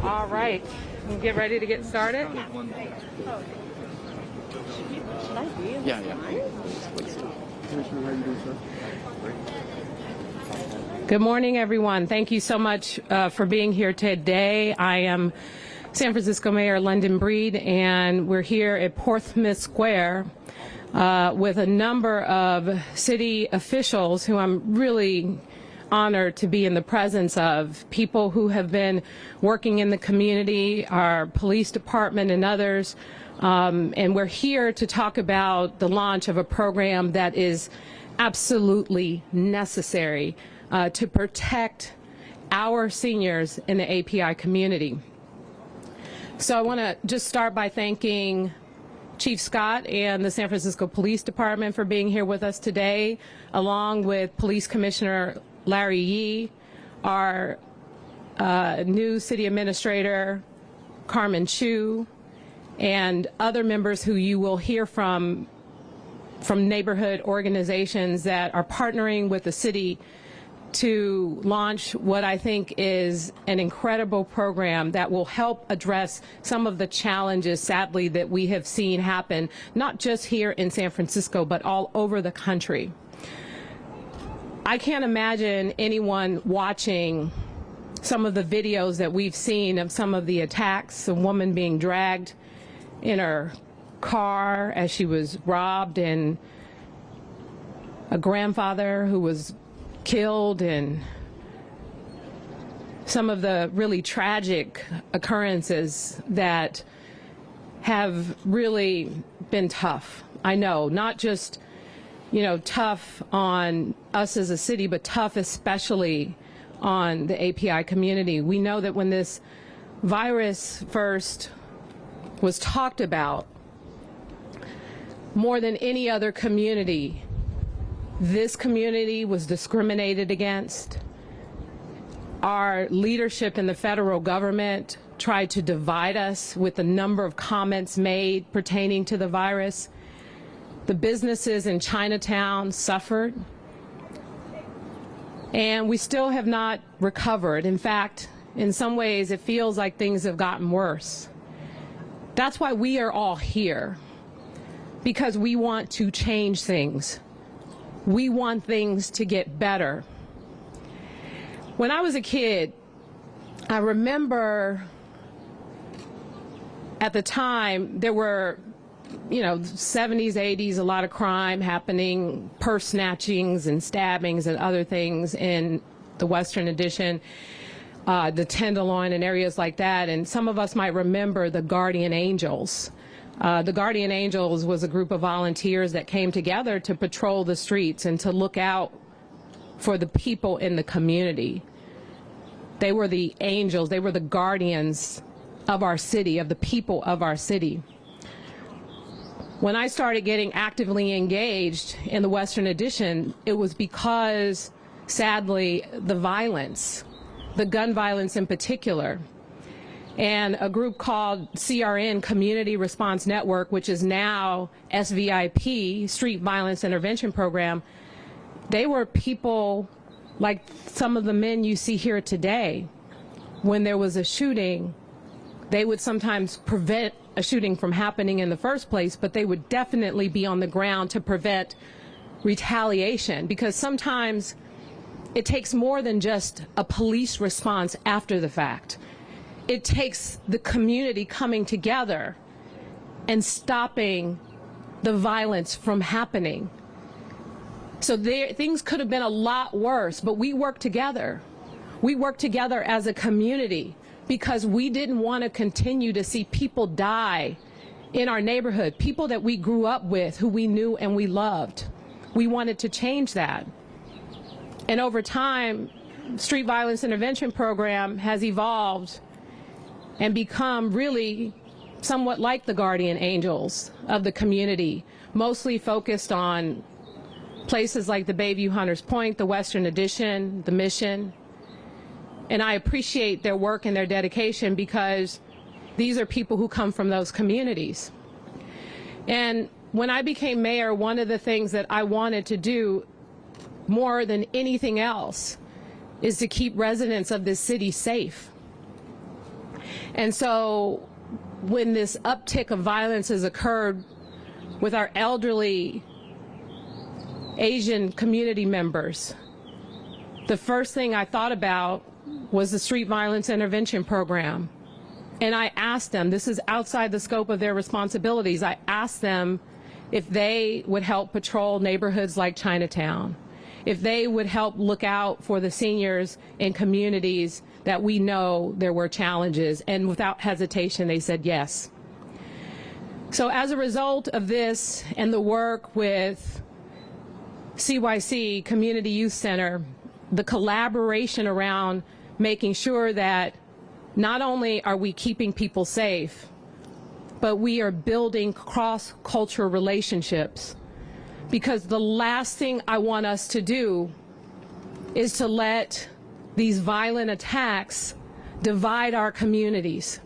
All right, we'll get ready to get started. Yeah. Good morning, everyone. Thank you so much for being here today. I am San Francisco Mayor London Breed, and we're here at Portsmouth Square with a number of city officials who I'm really honored to be in the presence of, people who have been working in the community, our police department and others, and we're here to talk about the launch of a program that is absolutely necessary to protect our seniors in the API community. So I want to just start by thanking Chief Scott and the San Francisco Police Department for being here with us today, along with Police Commissioner Larry Yee, our new City Administrator Carmen Chu, and other members who you will hear from neighborhood organizations that are partnering with the city to launch what I think is an incredible program that will help address some of the challenges, sadly, that we have seen happen, not just here in San Francisco, but all over the country. I can't imagine anyone watching some of the videos that we've seen of some of the attacks, a woman being dragged in her car as she was robbed, and a grandfather who was killed, and some of the really tragic occurrences that have really been tough. I know, not just, tough on us as a city, but tough especially on the API community. We know that when this virus first was talked about, more than any other community, this community was discriminated against. Our leadership in the federal government tried to divide us with a number of comments made pertaining to the virus. The businesses in Chinatown suffered, and we still have not recovered. In fact, in some ways, it feels like things have gotten worse. That's why we are all here, because we want to change things. We want things to get better. When I was a kid, I remember at the time there were 70s, 80s, a lot of crime happening, purse snatchings and stabbings and other things in the Western Addition, the Tenderloin and areas like that. And some of us might remember the Guardian Angels. The Guardian Angels was a group of volunteers that came together to patrol the streets and to look out for the people in the community. They were the angels, they were the guardians of our city, of the people of our city. When I started getting actively engaged in the Western Addition, it was because, sadly, the violence, the gun violence in particular, and a group called CRN, Community Response Network, which is now SVIP, Street Violence Intervention Program, they were people like some of the men you see here today. When there was a shooting, they would sometimes prevent a shooting from happening in the first place, but they would definitely be on the ground to prevent retaliation, because sometimes it takes more than just a police response after the fact. It takes the community coming together and stopping the violence from happening. So things could have been a lot worse, but we worked together. We worked together as a community because we didn't want to continue to see people die in our neighborhood, people that we grew up with, who we knew and we loved. We wanted to change that. And over time, Street Violence Intervention Program has evolved and become really somewhat like the guardian angels of the community, mostly focused on places like the Bayview Hunters Point, the Western Addition, the Mission. And I appreciate their work and their dedication because these are people who come from those communities. And when I became mayor, one of the things that I wanted to do more than anything else is to keep residents of this city safe. And so when this uptick of violence has occurred with our elderly Asian community members, the first thing I thought about was the Street Violence Intervention Program. And I asked them, this is outside the scope of their responsibilities, I asked them if they would help patrol neighborhoods like Chinatown, if they would help look out for the seniors in communities that we know there were challenges. And without hesitation, they said yes. So as a result of this and the work with CYC, Community Youth Center, the collaboration around making sure that not only are we keeping people safe, but we are building cross-cultural relationships. Because the last thing I want us to do is to let these violent attacks divide our communities.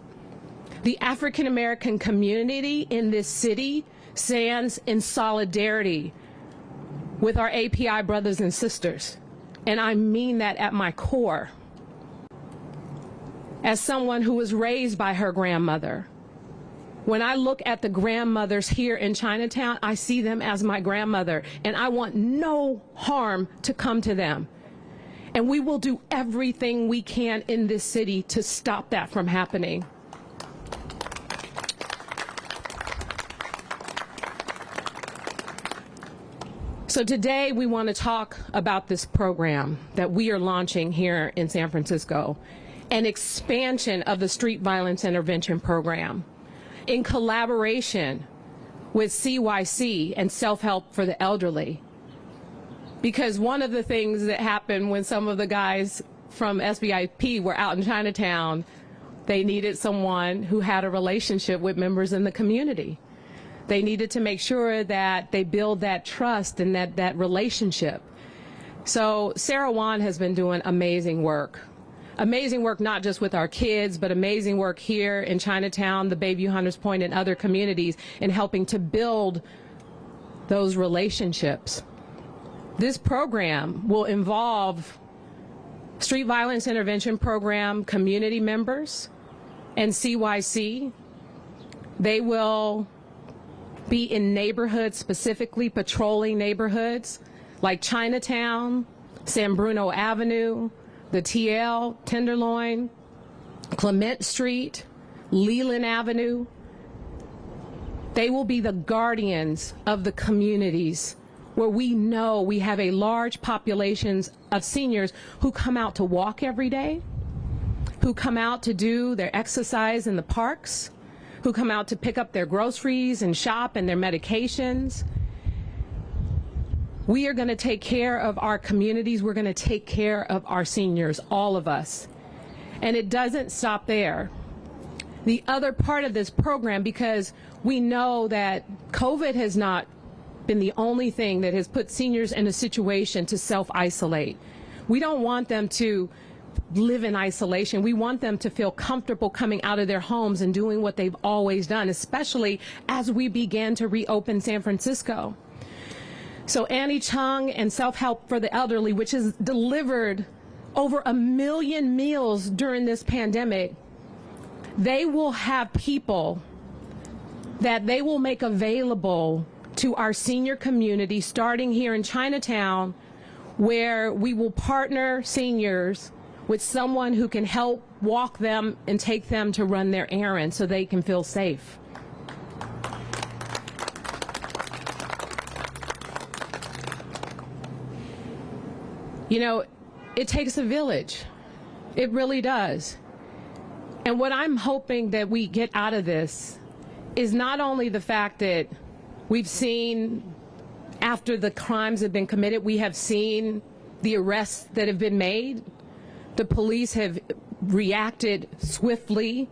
The African American community in this city stands in solidarity with our API brothers and sisters. And I mean that at my core. As someone who was raised by her grandmother, when I look at the grandmothers here in Chinatown, I see them as my grandmother, and I want no harm to come to them. And we will do everything we can in this city to stop that from happening. So today we want to talk about this program that we are launching here in San Francisco, an expansion of the Street Violence Intervention Program in collaboration with CYC and Self-Help for the Elderly. Because one of the things that happened when some of the guys from SVIP were out in Chinatown, they needed someone who had a relationship with members in the community. They needed to make sure that they build that trust and that relationship. So Sarah Wan has been doing amazing work. Amazing work not just with our kids, but amazing work here in Chinatown, the Bayview Hunters Point, and other communities in helping to build those relationships. This program will involve Street Violence Intervention Program community members and CYC. They will be in neighborhoods, specifically patrolling neighborhoods like Chinatown, San Bruno Avenue, the TL, Tenderloin, Clement Street, Leland Avenue. They will be the guardians of the communities where we know we have a large populations of seniors who come out to walk every day, who come out to do their exercise in the parks, who come out to pick up their groceries and shop and their medications. We are going to take care of our communities. We're going to take care of our seniors, all of us. And it doesn't stop there. The other part of this program, because we know that COVID has not been the only thing that has put seniors in a situation to self-isolate. We don't want them to live in isolation. We want them to feel comfortable coming out of their homes and doing what they've always done, especially as we began to reopen San Francisco. So Annie Chung and Self-Help for the Elderly, which has delivered over 1 million meals during this pandemic, they will have people that they will make available to our senior community, starting here in Chinatown, where we will partner seniors with someone who can help walk them and take them to run their errands so they can feel safe. You know, it takes a village. It really does. And what I'm hoping that we get out of this is not only the fact that we've seen, after the crimes have been committed, we have seen the arrests that have been made. The police have reacted swiftly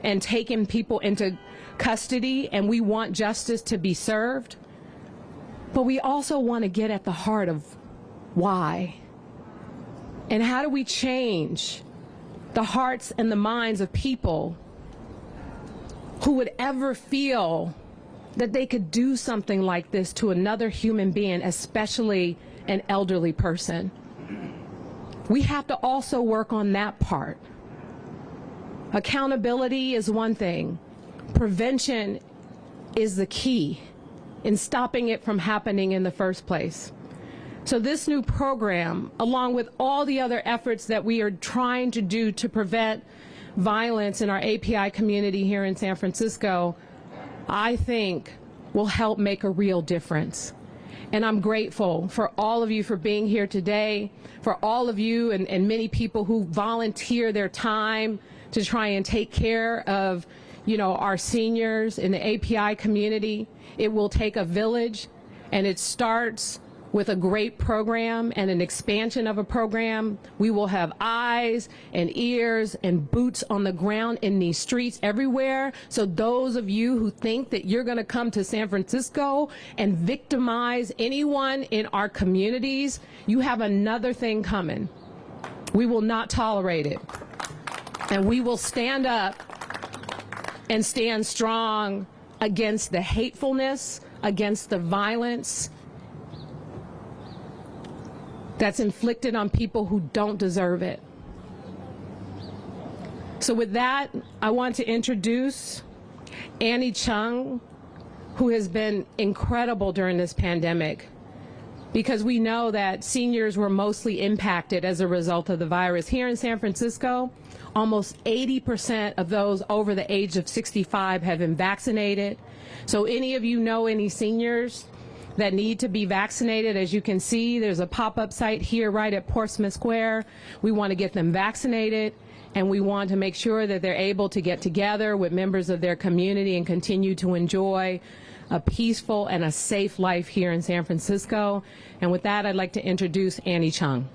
and taken people into custody, and we want justice to be served. But we also want to get at the heart of why. And how do we change the hearts and the minds of people who would ever feel that they could do something like this to another human being, especially an elderly person? We have to also work on that part. Accountability is one thing. Prevention is the key in stopping it from happening in the first place. So this new program, along with all the other efforts that we are trying to do to prevent violence in our API community here in San Francisco, I think will help make a real difference. And I'm grateful for all of you for being here today, for all of you and many people who volunteer their time to try and take care of, our seniors in the API community. It will take a village, and it starts with a great program and an expansion of a program. We will have eyes and ears and boots on the ground in these streets everywhere. So those of you who think that you're going to come to San Francisco and victimize anyone in our communities, you have another thing coming. We will not tolerate it. And we will stand up and stand strong against the hatefulness, against the violence that's inflicted on people who don't deserve it. So with that, I want to introduce Annie Chung, who has been incredible during this pandemic, because we know that seniors were mostly impacted as a result of the virus. Here in San Francisco, almost 80% of those over the age of 65 have been vaccinated. So any of you know any seniors that need to be vaccinated? As you can see, there's a pop-up site here right at Portsmouth Square. We want to get them vaccinated, and we want to make sure that they're able to get together with members of their community and continue to enjoy a peaceful and a safe life here in San Francisco. And with that, I'd like to introduce Annie Chung.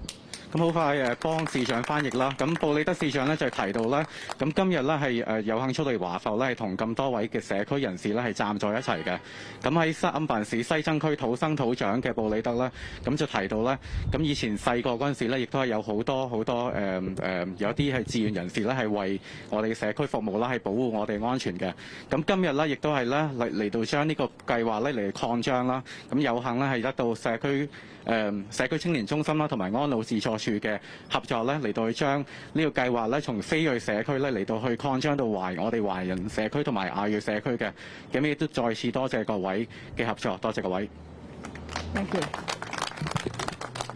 咁好快幫市長翻譯啦。咁布里德市長咧就提到咧，咁今日咧係有幸出嚟華埠咧，係同咁多位嘅社區人士咧係站在一齊嘅。咁喺三藩市西增區土生土長嘅布里德咧，咁就提到咧，咁以前細個嗰陣時咧，亦都係有好多有啲係志願人士咧係為我哋嘅社區服務啦，係保護我哋安全嘅。咁今日咧亦都係咧嚟到將呢個計劃咧嚟擴張啦。咁有幸咧係得到社區青年中心啦，同埋安老自助處嘅合作咧，嚟到去將呢個計劃咧，從非裔社區咧嚟到去擴張到我哋華人社區同埋亞裔社區嘅。咁亦都再次多謝各位嘅合作，多謝各位。Thank you.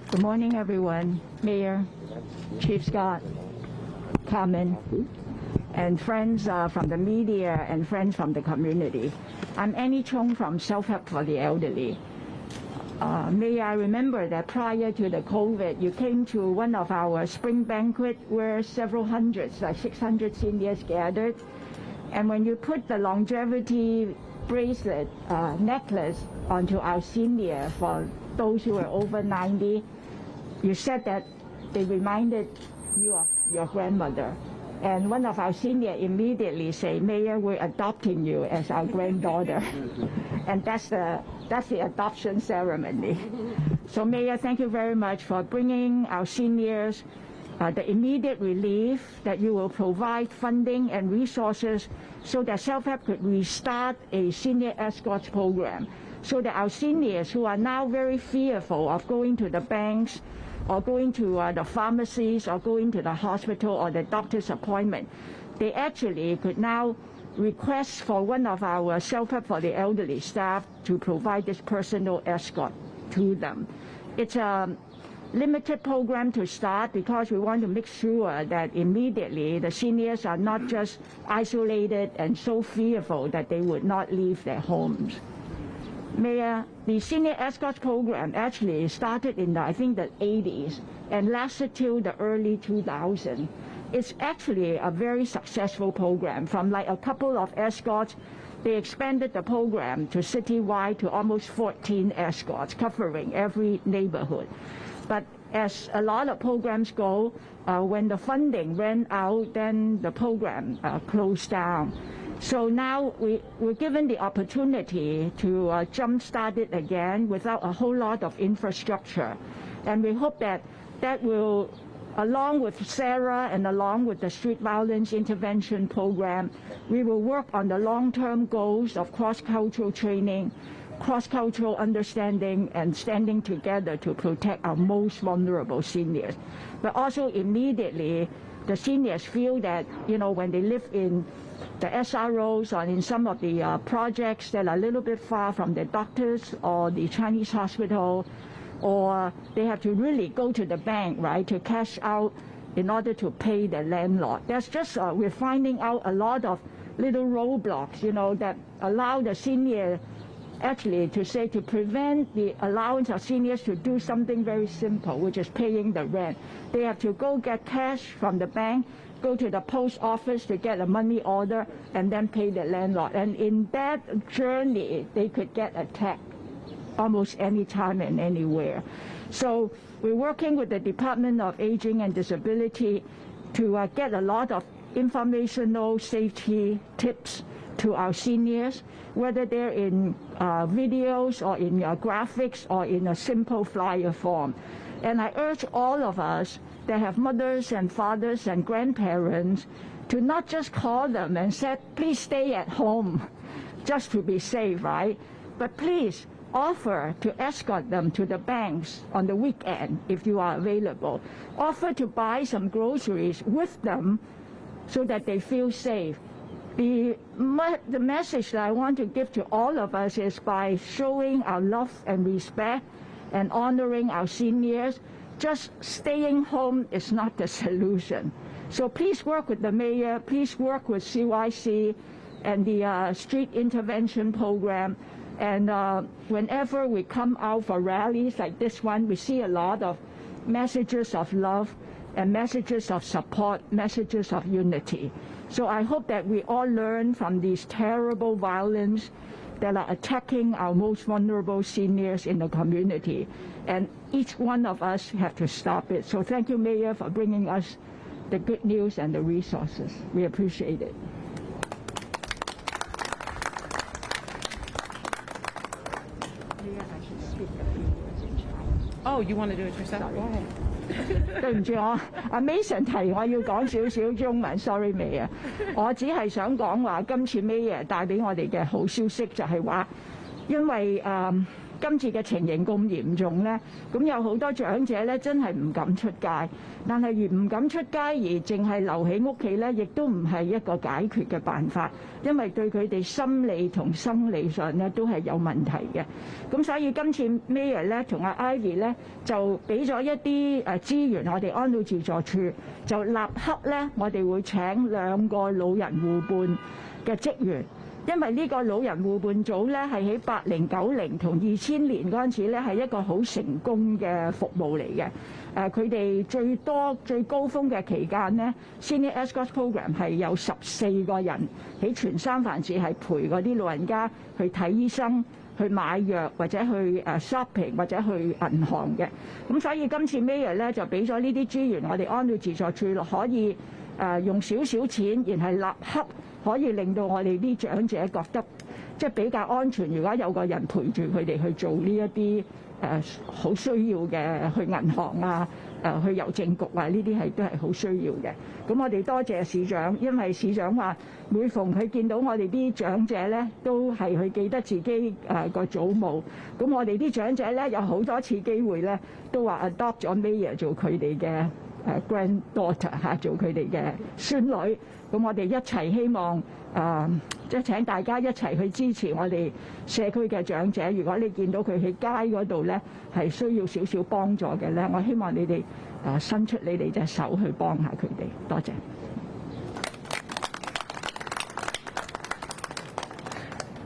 Good morning, everyone. Mayor, Chief Scott, Carmen, and friends from the media and friends from the community. I'm Annie Chung from Self-Help for the Elderly. May I remember that prior to the COVID, you came to one of our spring banquet where several hundreds, like 600 seniors gathered. And when you put the longevity bracelet, necklace onto our senior for those who are over 90, you said that they reminded you of your grandmother. And one of our senior immediately said, Mayor, we're adopting you as our granddaughter. And that's the adoption ceremony. So Mayor, thank you very much for bringing our seniors the immediate relief that you will provide funding and resources so that Self-Help could restart a senior escorts program so that our seniors who are now very fearful of going to the banks or going to the pharmacies or going to the hospital or the doctor's appointment, they actually could now request for one of our Self-Help for the Elderly staff to provide this personal escort to them. It's a limited program to start because we want to make sure that immediately the seniors are not just isolated and so fearful that they would not leave their homes. Mayor, the senior escorts program actually started in I think the 80s and lasted till the early 2000s. It's actually a very successful program. From like a couple of escorts, they expanded the program to citywide to almost 14 escorts covering every neighborhood. But as a lot of programs go, when the funding ran out, then the program closed down. So now we're given the opportunity to jumpstart it again without a whole lot of infrastructure. And we hope that that will, along with Sarah and along with the street violence intervention program, we will work on the long-term goals of cross-cultural training, cross-cultural understanding, and standing together to protect our most vulnerable seniors. But also immediately the seniors feel that, you know, when they live in the SROs or in some of the projects that are a little bit far from the doctors or the Chinese hospital, or they have to really go to the bank, right, to cash out in order to pay the landlord. That's just, we're finding out a lot of little roadblocks, you know, that allow the senior actually to prevent the allowance of seniors to do something very simple, which is paying the rent. They have to go get cash from the bank, go to the post office to get a money order, and then pay the landlord. And in that journey, they could get attacked almost any time and anywhere. So we're working with the Department of Aging and Disability to get a lot of informational safety tips to our seniors, whether they're in videos or in graphics or in a simple flyer form. And I urge all of us that have mothers and fathers and grandparents to not just call them and say, please stay at home just to be safe, right? But please offer to escort them to the banks on the weekend if you are available. Offer to buy some groceries with them so that they feel safe. The message that I want to give to all of us is by showing our love and respect and honoring our seniors, just staying home is not the solution. So please work with the mayor, please work with CYC and the street intervention program. And whenever we come out for rallies like this one, we see a lot of messages of love and messages of support, messages of unity. So I hope that we all learn from these terrible violence that are attacking our most vulnerable seniors in the community. And each one of us have to stop it. So thank you, Mayor, for bringing us the good news and the resources. We appreciate it. Oh, you want to do it yourself? Go ahead. 對唔住我，阿 Mason 提我要講少少中文 ，sorry 未啊？我只係想講話，今次 Mayor 帶俾我哋嘅好消息就係話，因為今次嘅情形咁嚴重咧，咁有好多長者咧真係唔敢出街，但係而唔敢出街而淨係留喺屋企咧，亦都唔係一個解決嘅辦法，因為對佢哋心理同生理上咧都係有問題嘅。咁所以今次 Mayor 咧同阿 Ivy 咧就俾咗一啲資源我哋安老自助處，就立刻咧我哋會請2個老人互伴嘅職員。因為呢個老人互伴組咧係喺80、90同2000年嗰陣時咧係一個好成功嘅服務嚟嘅。佢哋最高峰嘅期間咧 ，Senior Escort Program 係有14個人喺全三藩市係陪嗰啲老人家去睇醫生、去買藥或者去shopping 或者去銀行嘅。咁所以今次 Mayor 咧就俾咗呢啲資源，我哋安老自助處可以用少少錢，然後立刻可以令到我哋啲長者覺得即係比較安全。如果有個人陪住佢哋去做呢一啲好需要嘅去銀行啊、去郵政局啊，呢啲都係好需要嘅。咁我哋多謝市長，因為市長話每逢佢見到我哋啲長者咧，都係去記得自己個祖母。咁我哋啲長者咧有好多次機會咧，都話 adopt 咗 Mayor 做佢哋嘅granddaughter 做佢哋嘅孫女。咁我哋一齊希望即係請大家一齊去支持我哋社區嘅長者。如果你見到佢喺街嗰度咧係需要少少幫助嘅咧，我希望你哋伸出你哋隻手去幫下佢哋。多謝。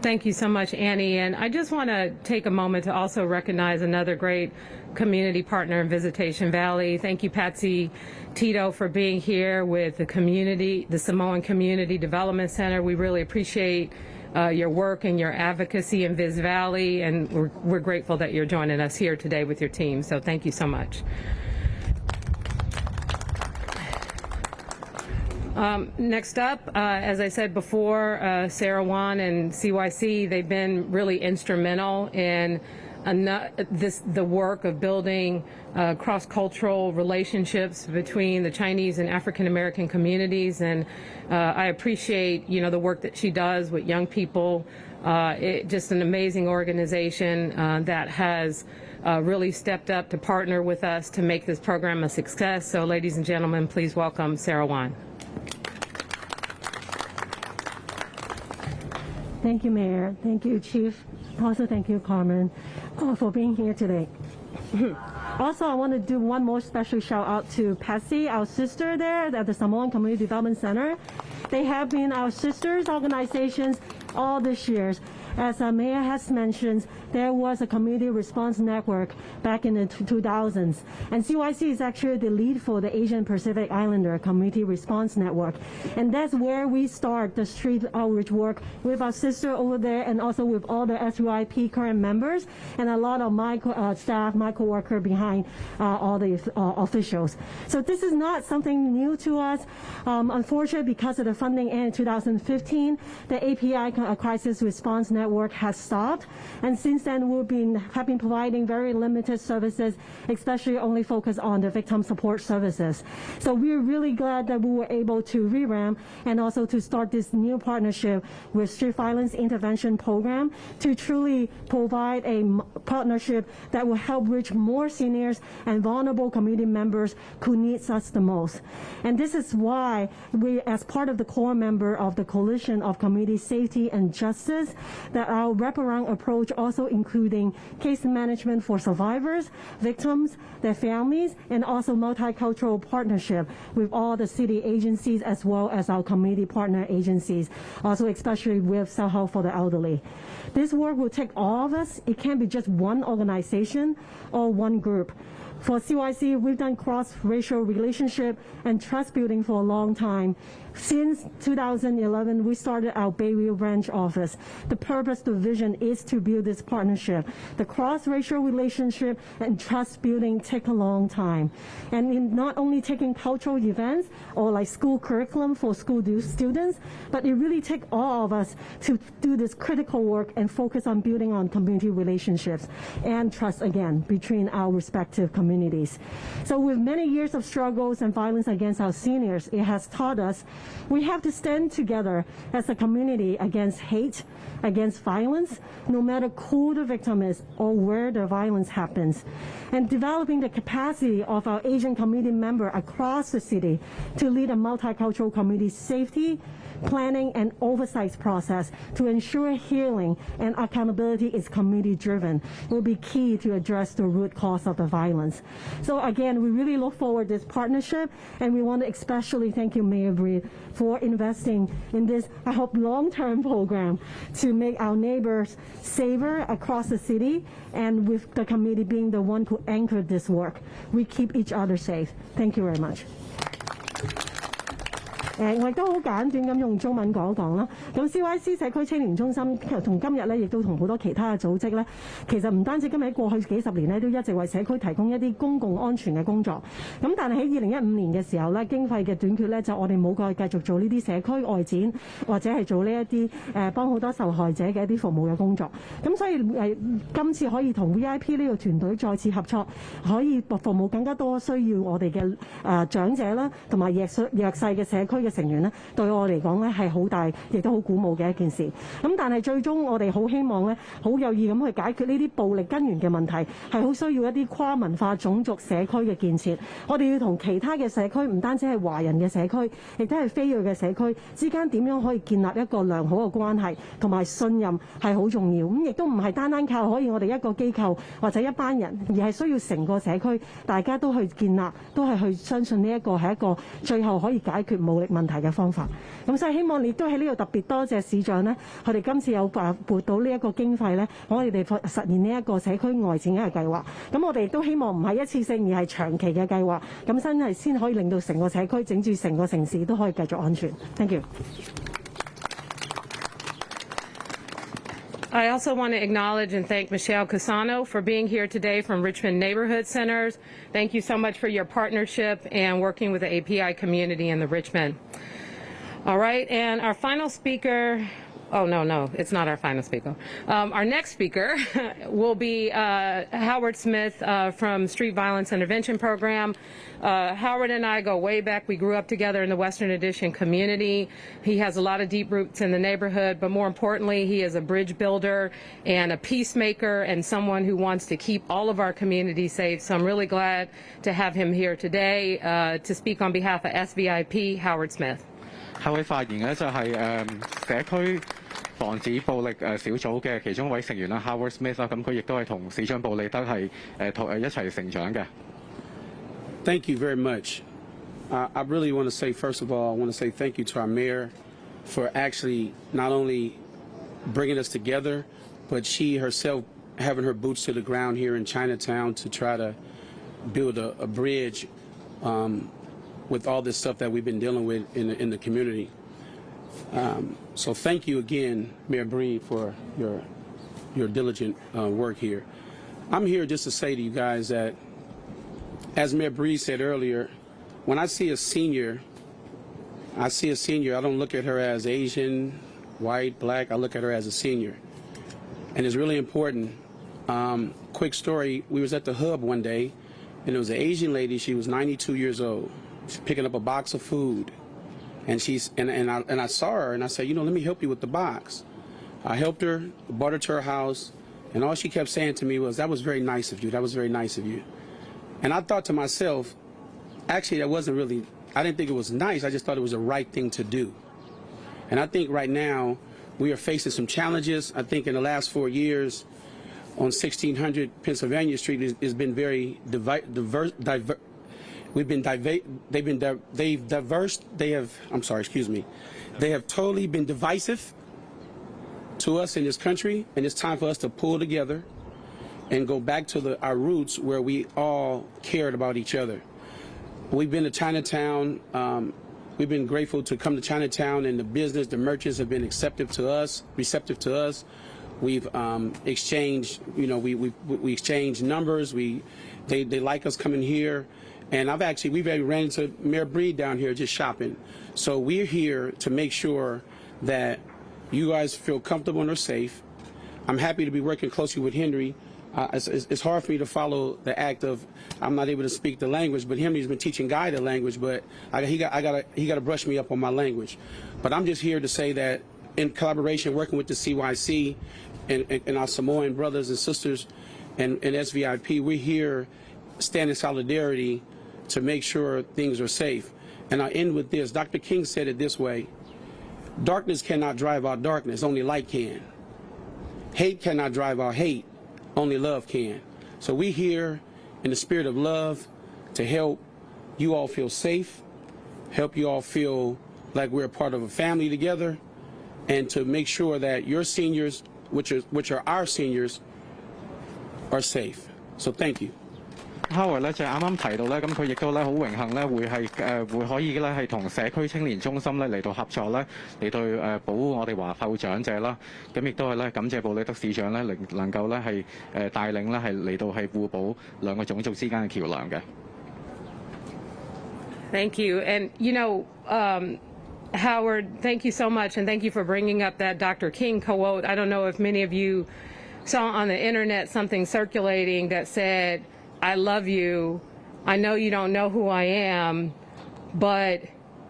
Thank you so much, Annie. And I just want to take a moment to also recognize another great community partner in Visitation Valley. Thank you, Patsy Tito, for being here with the community, the Samoan Community Development Center. We really appreciate your work and your advocacy in Viz Valley, and we're grateful that you're joining us here today with your team. So thank you so much. Next up, as I said before, Sarah Wan and CYC, they've been really instrumental in the work of building cross-cultural relationships between the Chinese and African American communities, and I appreciate the work that she does with young people. Just an amazing organization that has really stepped up to partner with us to make this program a success. So ladies and gentlemen, please welcome Sarah Wan. Thank you, Mayor. Thank you, Chief. Also, thank you, Carmen, for being here today. Also, I want to do one more special shout out to Patsy, our sister there at the Samoan Community Development Center. They have been our sisters organizations all these years. As Mayor has mentioned, there was a community response network back in the 2000s. And CYC is actually the lead for the Asian Pacific Islander Community Response Network. And that's where we start the street outreach work with our sister over there and also with all the SYP current members and a lot of my staff, my co-worker behind all the officials. So this is not something new to us. Unfortunately, because of the funding end in 2015, the API Crisis Response Network has stopped. And since then, have been providing very limited services, especially only focused on the victim support services. So we're really glad that we were able to revamp and also to start this new partnership with Street Violence Intervention Program to truly provide a partnership that will help reach more seniors and vulnerable community members who needs us the most. And this is why we, as part of the core member of the Coalition of Community Safety and Justice, that our wraparound approach also including case management for survivors, victims, their families, and also multicultural partnership with all the city agencies as well as our community partner agencies, also especially with self-help for the elderly. This work will take all of us. It can't be just one organization or one group. For CYC, we've done cross-racial relationship and trust building for a long time. Since 2011, we started our Bayview branch office. The purpose, the vision is to build this partnership. The cross-racial relationship and trust building take a long time. And in not only taking cultural events or like school curriculum for school students, but it really takes all of us to do this critical work and focus on building on community relationships and trust again between our respective communities. So with many years of struggles and violence against our seniors, it has taught us we have to stand together as a community against hate, against violence, no matter who the victim is or where the violence happens. And developing the capacity of our Asian community member across the city to lead a multicultural community safety, planning, and oversight process to ensure healing and accountability is community-driven will be key to address the root cause of the violence. So again, we really look forward to this partnership, and we want to especially thank you, Mayor Breed, for investing in this, I hope, long-term program to make our neighbors safer across the city, and with the community being the one who anchored this work. We keep each other safe. Thank you very much. 我亦都好簡短咁用中文講一講啦。咁 CYC 社區青年中心同今日咧，亦都同好多其他嘅組織咧，其實唔單止今日喺過去幾十年咧，都一直為社區提供一啲公共安全嘅工作。咁但係喺2015年嘅時候咧，經費嘅短缺咧，就我哋冇再繼續做呢啲社區外展，或者係做呢一啲幫好多受害者嘅一啲服務嘅工作。咁所以今次可以同 VIP 呢個團隊再次合作，可以服務更加多需要我哋嘅長者啦，同埋弱勢嘅社區嘅成員咧，對我嚟講咧係好大，亦都好鼓舞嘅一件事。咁但係最終我哋好希望咧，好有意咁去解決呢啲暴力根源嘅問題，係好需要一啲跨文化種族社區嘅建設。我哋要同其他嘅社區，唔單止係華人嘅社區，亦都係非裔嘅社區之間點樣可以建立一個良好嘅關係，同埋信任係好重要。咁亦都唔係單單靠可以我哋一個機構或者一班人，而係需要成個社區大家都去建立，都係去相信呢一個係一個最後可以解決武力問題嘅方法。咁所以希望你都喺呢度特別多謝市長呢，佢哋今次有撥到呢一個經費呢，我哋實現呢一個社區外展嘅計劃。咁我哋亦都希望唔係一次性，而係長期嘅計劃。咁真係先可以令到成個社區整住成個城市都可以繼續安全。Thank you. I also want to acknowledge and thank Michelle Casano for being here today from Richmond Neighborhood Centers. Thank you so much for your partnership and working with the API community in the Richmond. All right, and our final speaker, oh, no, it's not our final speaker. Our next speaker will be Howard Smith from Street Violence Intervention Program. Howard and I go way back. We grew up together in the Western Addition community. He has a lot of deep roots in the neighborhood, but more importantly, he is a bridge builder and a peacemaker and someone who wants to keep all of our communities safe. So I'm really glad to have him here today to speak on behalf of SVIP, Howard Smith. 下位發言嘅就係社區防止暴力小組嘅其中一位成員啦 ，Howard Smith 啦，咁佢亦都係同市長布利德係一齊成長嘅。Thank you very much. I really want to say, first of all, I want to say thank you to our mayor for actually not only bringing us together, but she herself having her boots to the ground here in Chinatown to try to build a bridge with all this stuff that we've been dealing with in the community. So thank you again, Mayor Breed, for your diligent work here. I'm here just to say to you guys that, as Mayor Breed said earlier, when I see a senior, I don't look at her as Asian, white, black, I look at her as a senior. And it's really important. Quick story, we was at the hub one day, and there was an Asian lady, she was 92 years old. She's picking up a box of food, and I saw her, and I said, let me help you with the box. I helped her, brought her to her house, and all she kept saying to me was, "That was very nice of you. That was very nice of you." And I thought to myself, actually, that wasn't really. I didn't think it was nice. I just thought it was the right thing to do. And I think right now we are facing some challenges. I think in the last 4 years, on 1600 Pennsylvania Street has been very diverse. They have totally been divisive to us in this country, and it's time for us to pull together and go back to our roots where we all cared about each other. We've been to Chinatown. We've been grateful to come to Chinatown, and the business, the merchants have been receptive to us. We've exchanged, we exchanged numbers. They like us coming here. And we've already ran into Mayor Breed down here just shopping. So we're here to make sure that you guys feel comfortable and are safe. I'm happy to be working closely with Henry. It's hard for me to follow the act of, I'm not able to speak the language, but Henry's been teaching Guy the language, but he got to brush me up on my language. But I'm just here to say that in collaboration, working with the CYC and our Samoan brothers and sisters and SVIP, we're here stand in solidarity to make sure things are safe. And I'll end with this. Dr. King said it this way: darkness cannot drive out darkness, only light can. Hate cannot drive out hate, only love can. So we're here in the spirit of love to help you all feel safe, help you all feel like we're a part of a family together, and to make sure that your seniors, which are our seniors, are safe. So thank you. Howard 咧就啱啱提到咧，咁佢亦都咧好榮幸咧，會可以咧係同社區青年中心咧嚟到合作咧，嚟到保護我哋華埠長者啦。咁亦都係咧感謝布里德市長咧能夠咧係帶領咧係嚟到係互補兩個種族之間嘅橋梁嘅。Thank you, and Howard, thank you so much, and thank you for bringing up that Dr. King quote. I don't know if many of you saw on the internet something circulating that said, "I love you. I know you don't know who I am, but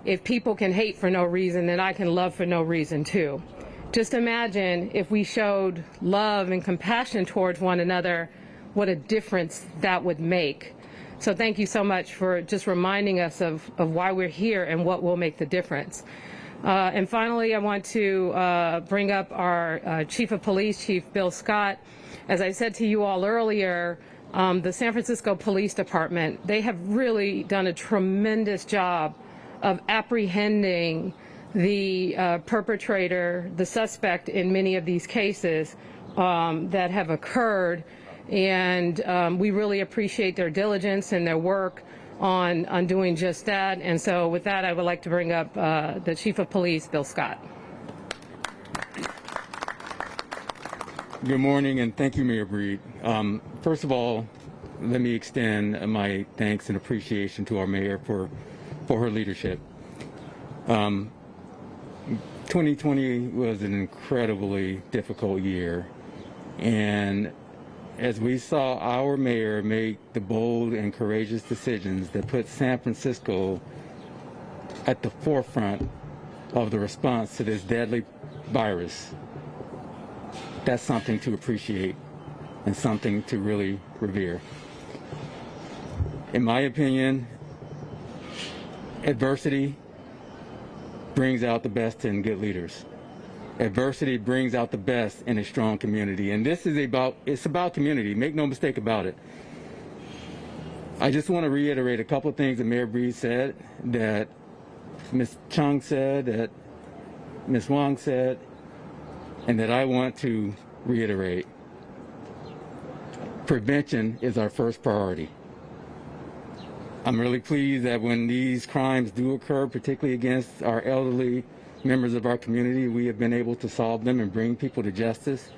if people can hate for no reason, then I can love for no reason too." Just imagine if we showed love and compassion towards one another, what a difference that would make. So thank you so much for just reminding us of why we're here and what will make the difference. And finally, I want to bring up our Chief of Police, Chief Bill Scott. As I said to you all earlier, the San Francisco Police Department, they have really done a tremendous job of apprehending the perpetrator, the suspect in many of these cases that have occurred. And we really appreciate their diligence and their work on doing just that. And so with that, I would like to bring up the Chief of Police, Bill Scott. Good morning, and thank you, Mayor Breed. First of all, let me extend my thanks and appreciation to our mayor for her leadership. 2020 was an incredibly difficult year, and as we saw our mayor make the bold and courageous decisions that put San Francisco at the forefront of the response to this deadly virus, that's something to appreciate and something to really revere. In my opinion, adversity brings out the best in good leaders. Adversity brings out the best in a strong community. And this is it's about community. Make no mistake about it. I just want to reiterate a couple of things that Mayor Breed said, that Ms. Chung said, that Ms. Wong said, and that I want to reiterate. Prevention is our first priority. I'm really pleased that when these crimes do occur, particularly against our elderly members of our community, we have been able to solve them and bring people to justice.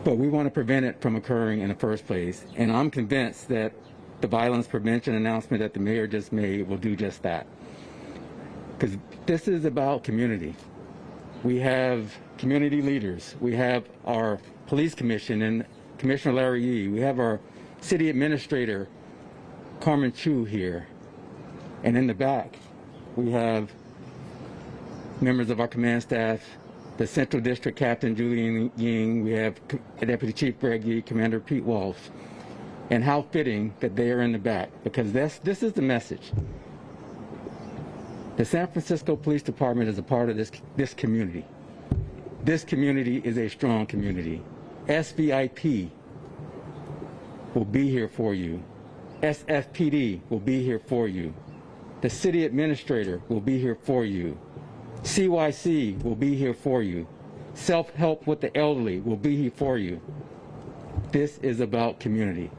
But we want to prevent it from occurring in the first place. And I'm convinced that the violence prevention announcement that the mayor just made will do just that. Because this is about community. We have community leaders. We have our police commission and Commissioner Larry Yee. We have our city administrator, Carmen Chu, here. And in the back, we have members of our command staff, the Central District Captain Julian Ying, we have Deputy Chief Greg Yee, Commander Pete Walsh. And how fitting that they are in the back, because this is the message. The San Francisco Police Department is a part of this community. This community is a strong community. SVIP will be here for you. SFPD will be here for you. The city administrator will be here for you. CYC will be here for you. Self-help with the elderly will be here for you. This is about community.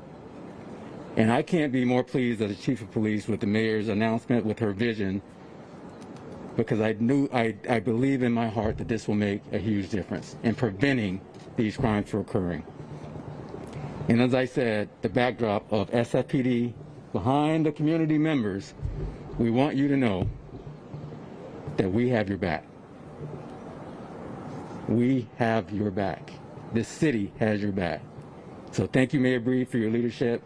And I can't be more pleased as the chief of police with the mayor's announcement, with her vision, because I believe in my heart that this will make a huge difference in preventing these crimes from occurring. And as I said, the backdrop of SFPD behind the community members, we want you to know that we have your back. We have your back. This city has your back. So thank you, Mayor Breed, for your leadership.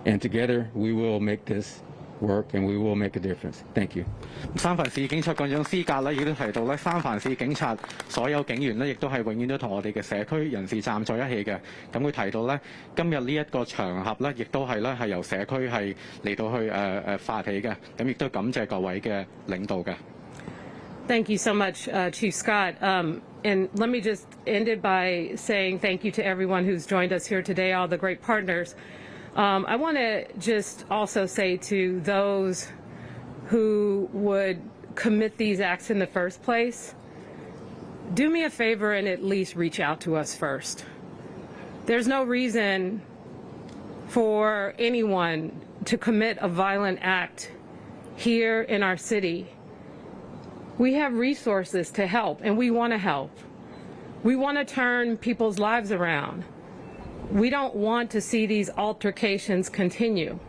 And together we will make this work and we will make a difference. Thank you. 三藩市警察幹長施格咧，亦都提到咧，三藩市警察所有警員咧，亦都係永遠都同我哋嘅社區人士站在一起嘅。咁佢提到咧，今日呢一個場合咧，亦都係咧係由社區係嚟到去發起嘅。咁亦都感謝各位嘅領導嘅。Thank you so much, Chief Scott. And let me just end it by saying thank you to everyone who's joined us here today, all the great partners. I want to just also say to those who would commit these acts in the first place, do me a favor and at least reach out to us first. There's no reason for anyone to commit a violent act here in our city. We have resources to help, and we want to help. We want to turn people's lives around. We don't want to see these altercations continue.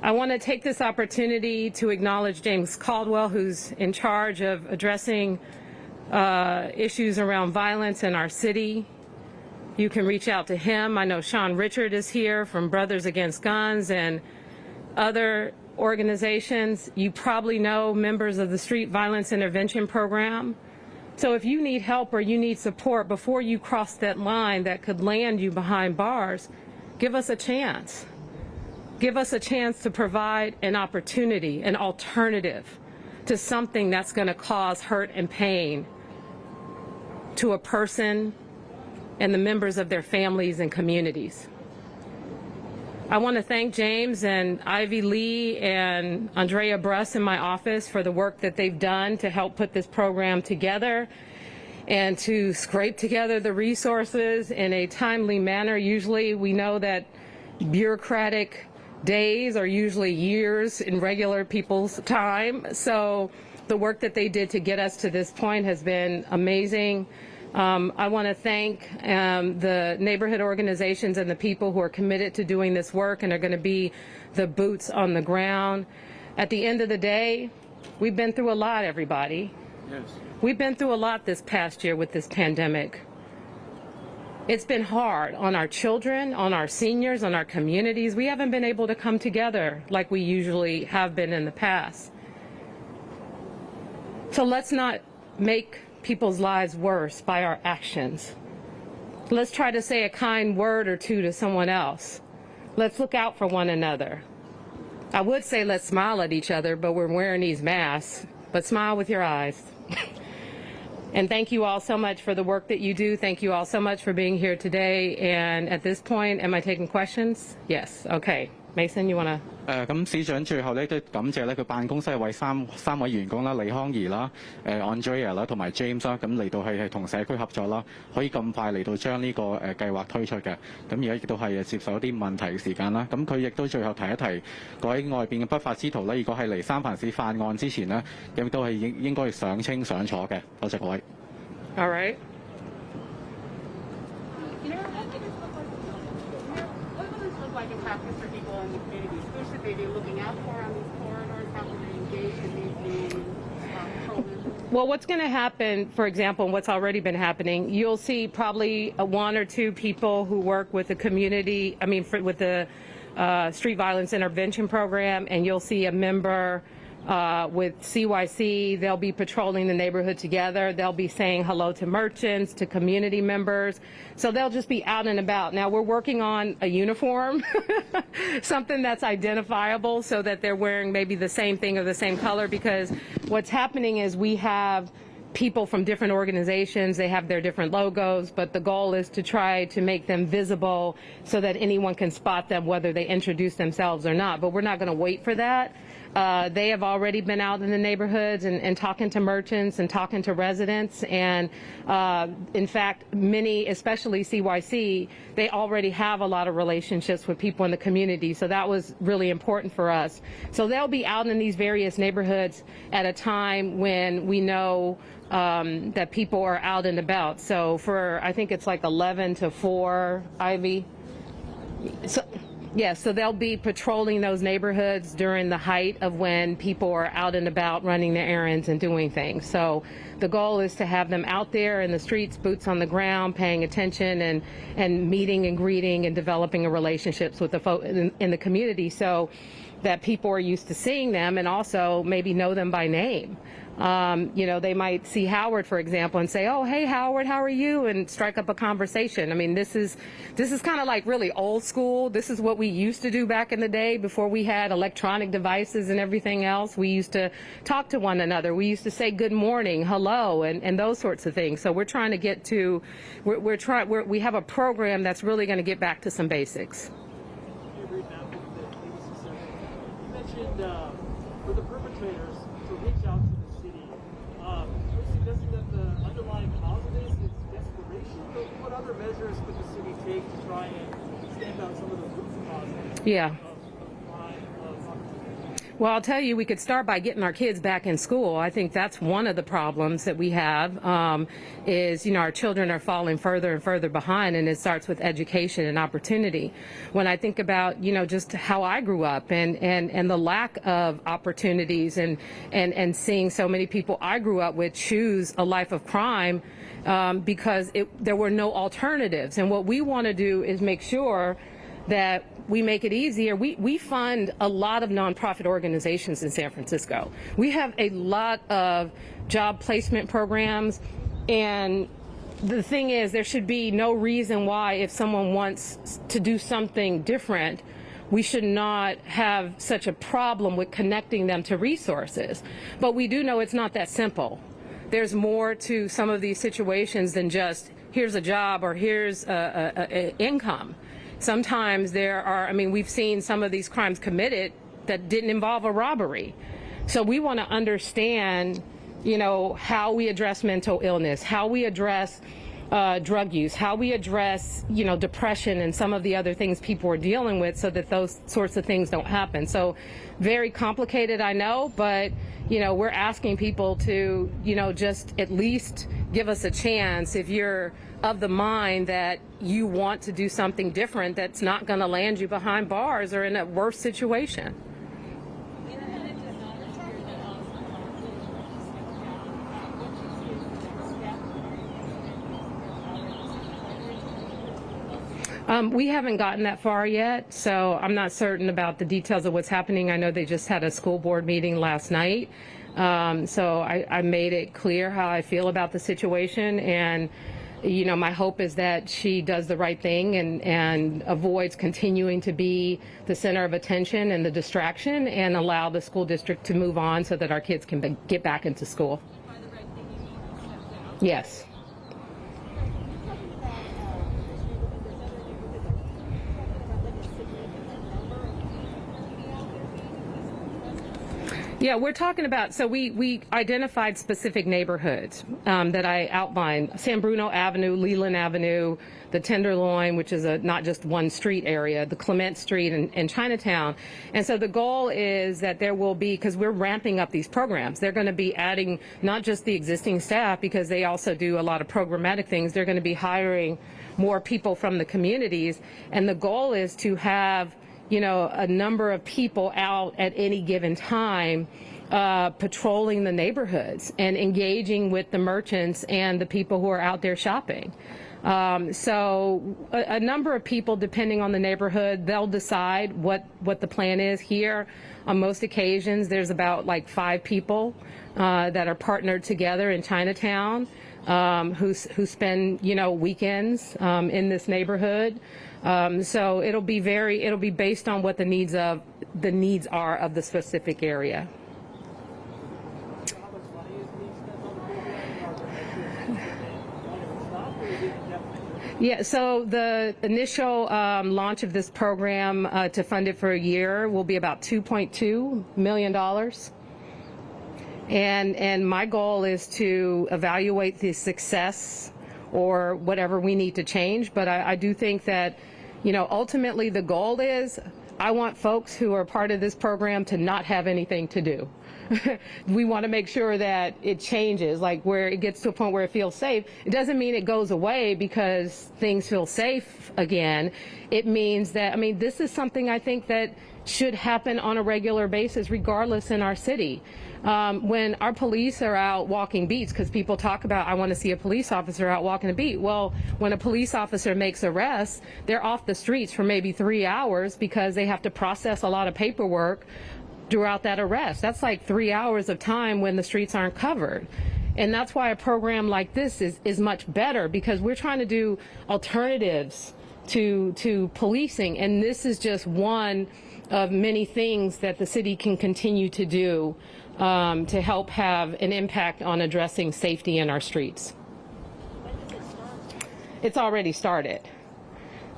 I want to take this opportunity to acknowledge James Caldwell, who's in charge of addressing issues around violence in our city. You can reach out to him. I know Sean Richard is here from Brothers Against Guns and other organizations. You probably know members of the Street Violence Intervention Program. So if you need help or you need support before you cross that line that could land you behind bars, give us a chance. Give us a chance to provide an opportunity, an alternative to something that's going to cause hurt and pain to a person and the members of their families and communities. I want to thank James and Ivy Lee and Andrea Bruss in my office for the work that they've done to help put this program together and to scrape together the resources in a timely manner. Usually we know that bureaucratic days are usually years in regular people's time. So the work that they did to get us to this point has been amazing. I want to thank the neighborhood organizations and the people who are committed to doing this work and are going to be the boots on the ground. At the end of the day, we've been through a lot, everybody. Yes. We've been through a lot this past year with this pandemic. It's been hard on our children, on our seniors, on our communities. We haven't been able to come together like we usually have been in the past. So let's not make people's lives worse by our actions. Let's try to say a kind word or two to someone else. Let's look out for one another. I would say let's smile at each other, but we're wearing these masks. But smile with your eyes. And thank you all so much for the work that you do. Thank you all so much for being here today. And at this point, am I taking questions? Yes. Okay. Mason, you want to? 咁市長最後咧都感謝咧佢辦公室嘅三位員工啦，李康怡啦、Andrea 啦同埋 James 啦，咁嚟到係同社區合作啦，可以咁快嚟到將呢個計劃推出嘅。咁而家亦都係接受一啲問題嘅時間啦。咁佢亦都最後提一提各位外邊嘅不法之徒咧，如果係嚟三藩市犯案之前呢，亦都係應該上清上楚嘅。多謝各位。All right. What does this look like in practice for people in the communities? Who should they be looking out for on these corridors? How can they engage in these programs? Well, what's going to happen, for example, and what's already been happening, you'll see probably one or two people who work with the community, with the street violence intervention program, and you'll see a member with CYC. They'll be patrolling the neighborhood together. They'll be saying hello to merchants, to community members. So they'll just be out and about. Now we're working on a uniform, something that's identifiable so that they're wearing maybe the same thing or the same color, because what's happening is we have people from different organizations, they have their different logos, but the goal is to try to make them visible so that anyone can spot them whether they introduce themselves or not. But we're not going to wait for that. They have already been out in the neighborhoods and talking to merchants and talking to residents. And in fact, many, especially CYC, they already have a lot of relationships with people in the community. So that was really important for us. So they'll be out in these various neighborhoods at a time when we know that people are out and about. So I think it's like 11 to 4, Ivy. So they'll be patrolling those neighborhoods during the height of when people are out and about running their errands and doing things. So the goal is to have them out there in the streets, boots on the ground, paying attention and meeting and greeting and developing relationships with the folks in the community so that people are used to seeing them and also maybe know them by name. They might see Howard, for example, and say, "Oh, hey, Howard, how are you?" and strike up a conversation. I mean, this is kind of like really old school. This is what we used to do back in the day before we had electronic devices and everything else. We used to talk to one another. We used to say good morning, hello, and those sorts of things. So we're trying to get to, we have a program that's really going to get back to some basics. You mentioned for the perpetrators to reach out to the city. You're suggesting that the underlying cause of this is desperation, but what other measures could the city take to try and stamp out some of the root causes Yeah. of crime, of opportunity? Well, I'll tell you, we could start by getting our kids back in school. I think that's one of the problems that we have is, our children are falling further and further behind, and it starts with education and opportunity. When I think about, just how I grew up and the lack of opportunities and seeing so many people I grew up with choose a life of crime because there were no alternatives. And what we want to do is make sure that we make it easier. We fund a lot of nonprofit organizations in San Francisco. We have a lot of job placement programs, and the thing is, there should be no reason why, if someone wants to do something different, we should not have such a problem with connecting them to resources. But we do know it's not that simple. There's more to some of these situations than just here's a job or here's a income. Sometimes we've seen some of these crimes committed that didn't involve a robbery. So we want to understand, how we address mental illness, how we address drug use, how we address, depression and some of the other things people are dealing with so that those sorts of things don't happen. So very complicated, I know, but, we're asking people to, just at least give us a chance if you're of the mind that you want to do something different that's not going to land you behind bars or in a worse situation. In addition We haven't gotten that far yet, so I'm not certain about the details of what's happening. I know they just had a school board meeting last night, so I made it clear how I feel about the situation, and you know, my hope is that she does the right thing and avoids continuing to be the center of attention and the distraction, and allow the school district to move on so that our kids can get back into school. Yes. Yeah, we're talking about, so we identified specific neighborhoods that I outlined: San Bruno Avenue, Leland Avenue, the Tenderloin, which is not just one street area, the Clement Street, and Chinatown. And so the goal is that there will be, because we're ramping up these programs, they're going to be adding not just the existing staff, because they also do a lot of programmatic things. They're going to be hiring more people from the communities, and the goal is to have, you know, a number of people out at any given time patrolling the neighborhoods and engaging with the merchants and the people who are out there shopping. So a number of people, depending on the neighborhood, they'll decide what the plan is. Here, on most occasions, there's about like 5 people that are partnered together in Chinatown who spend, you know, weekends in this neighborhood. So it'll be based on what the needs are of the specific area. Yeah, so the initial launch of this program to fund it for a year will be about $2.2 million. And my goal is to evaluate the success or whatever we need to change. But I do think that, you know, ultimately the goal is I want folks who are part of this program to not have anything to do. We want to make sure that it changes, like where it gets to a point where it feels safe. It doesn't mean it goes away because things feel safe again. It means that, I mean, this is something I think that should happen on a regular basis regardless in our city. When our police are out walking beats, because people talk about, I want to see a police officer out walking a beat. Well, when a police officer makes arrests, they're off the streets for maybe 3 hours because they have to process a lot of paperwork throughout that arrest. That's like 3 hours of time when the streets aren't covered. And that's why a program like this is much better, because we're trying to do alternatives to policing, and this is just one of many things that the city can continue to do to help have an impact on addressing safety in our streets. When does it start? It's already started.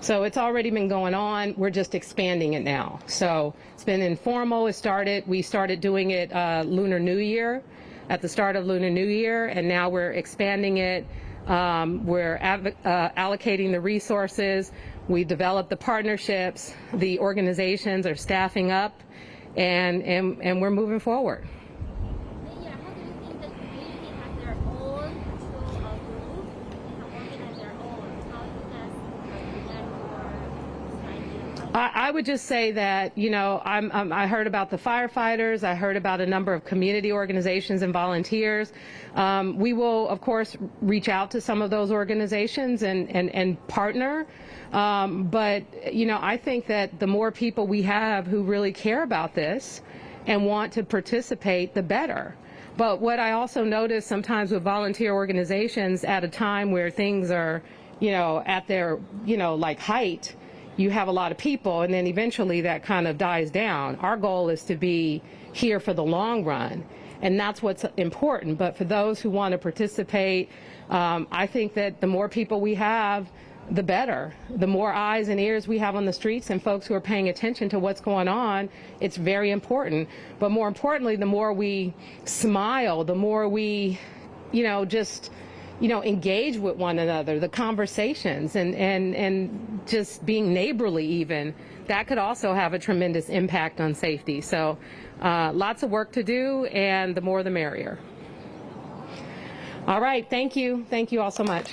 So it's already been going on. We're just expanding it now. So it's been informal. We started doing it Lunar New Year, at the start of Lunar New Year, and now we're expanding it. We're allocating the resources. We developed the partnerships. The organizations are staffing up, and we're moving forward. Mayor, how do you think the community has their own patrol group? They have organized their own. How do you guys prevent or I would just say that, you know, I heard about the firefighters. I heard about a number of community organizations and volunteers. We will, of course, reach out to some of those organizations and partner. But, you know, I think that the more people we have who really care about this and want to participate, the better. But what I also notice sometimes with volunteer organizations, at a time where things are, you know, at their, you know, like height, you have a lot of people, and then eventually that kind of dies down. Our goal is to be here for the long run, and that's what's important. But for those who want to participate, I think that the more people we have, the better. The more eyes and ears we have on the streets and folks who are paying attention to what's going on, it's very important. But more importantly, the more we smile, the more we, you know, just, you know, engage with one another, the conversations and just being neighborly even, that could also have a tremendous impact on safety. So lots of work to do, and the more the merrier. All right, thank you. Thank you all so much.